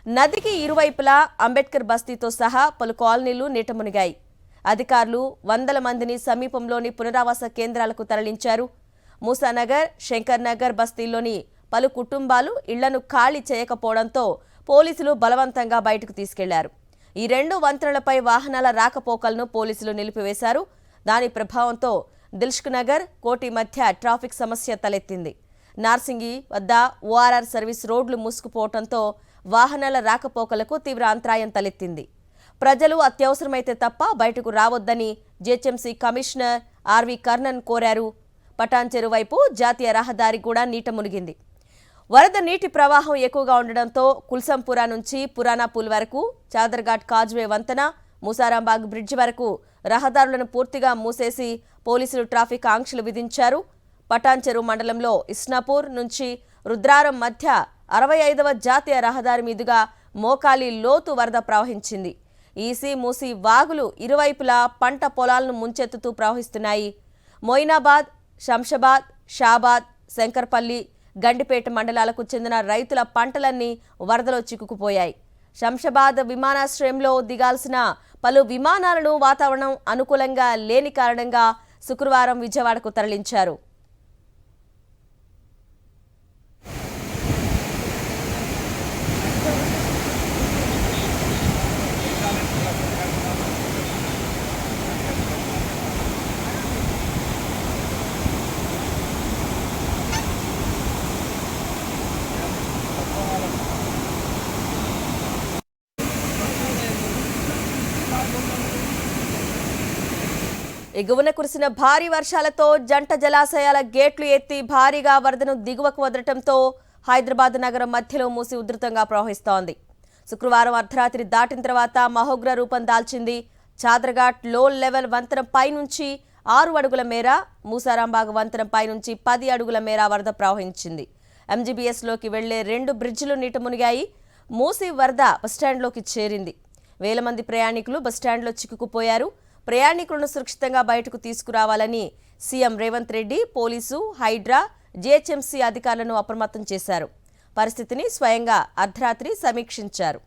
నదికి ఇరువైపులా అంబేద్కర్ బస్తీతో సహా పలు కాలనీలు నీట మునిగాయి. అధికారులు వందల మందిని సమీపంలోని పునరావాస కేంద్రాలకు తరలించారు. మూసానగర్, శంకర్ నగర్ బస్తీల్లోని పలు కుటుంబాలు ఇళ్లను ఖాళీ చేయకపోవడంతో పోలీసులు బలవంతంగా బయటకు తీసుకెళ్లారు. ఈ రెండు వంతెనలపై వాహనాల రాకపోకలను పోలీసులు నిలిపివేశారు. దాని ప్రభావంతో దిల్సుఖ్ నగర్, కోటి మధ్య ట్రాఫిక్ సమస్య తలెత్తింది. నార్సింగి వద్ద ఓఆర్ఆర్ సర్వీస్ రోడ్లు మూసుకుపోవడంతో వాహనాల రాకపోకలకు తీవ్ర అంతరాయం తలెత్తింది. ప్రజలు అత్యవసరమైతే తప్ప బయటకు రావొద్దని జీహెచ్ఎంసీ కమిషనర్ ఆర్వి కర్ణన్ కోరారు. పటాన్ చెరువు వైపు జాతీయ రహదారి కూడా నీట మునిగింది. వరద నీటి ప్రవాహం ఎక్కువగా ఉండడంతో కుల్సంపురా నుంచి పురానాపూల్ వరకు, చాదర్ఘాట్ కాజ్వే వంతెన, మూసారాంబాగ్ బ్రిడ్జ్ వరకు రహదారులను పూర్తిగా మూసేసి పోలీసులు ట్రాఫిక్ ఆంక్షలు విధించారు. పటాన్ చెరువు మండలంలో ఇస్నాపూర్ నుంచి రుద్రారం మధ్య 65వ జాతీయ రహదారి మీదుగా మోకాలి లోతు వరద ప్రవహించింది. ఈసీ, మూసీ వాగులు ఇరువైపులా పంట పొలాలను ముంచెత్తుతూ ప్రవహిస్తున్నాయి. మొయినాబాద్, శంషాబాద్, షాబాద్, శంకర్పల్లి, గండిపేట మండలాలకు చెందిన రైతుల పంటలన్నీ వరదలో చిక్కుకుపోయాయి. శంషాబాద్ విమానాశ్రయంలో దిగాల్సిన పలు విమానాలను వాతావరణం అనుకూలంగా లేని కారణంగా శుక్రవారం విజయవాడకు తరలించారు. ఎగువన కురిసిన భారీ వర్షాలతో జంట జలాశయాల గేట్లు ఎత్తి భారీగా వరదను దిగువకు వదలటంతో హైదరాబాద్ నగరం మధ్యలో మూసి ఉధృతంగా ప్రవహిస్తోంది. శుక్రవారం అర్ధరాత్రి దాటిన తర్వాత మహోగ్ర రూపం దాల్చింది. చాదర్ఘాట్ లో లెవెల్ వంతెన పైనుంచి 6 అడుగుల మేర, మూసారాంబాగ్ వంతెన పైనుంచి 10 అడుగుల మేర వరద ప్రవహించింది. ఎంజీబీఎస్లోకి వెళ్లే 2 బ్రిడ్జిలు నీట మునిగాయి. మూసి వరద బస్టాండ్లోకి చేరింది. వేల మంది ప్రయాణికులు బస్టాండ్లో చిక్కుకుపోయారు. ప్రయాణికులను సురక్షితంగా బయటకు తీసుకురావాలని CM Revanth Reddy police, HYDRAA, GHMC అధికారులను అప్రమత్తం చేశారు. పరిస్థితిని స్వయంగా అర్ధరాత్రి సమీక్షించారు.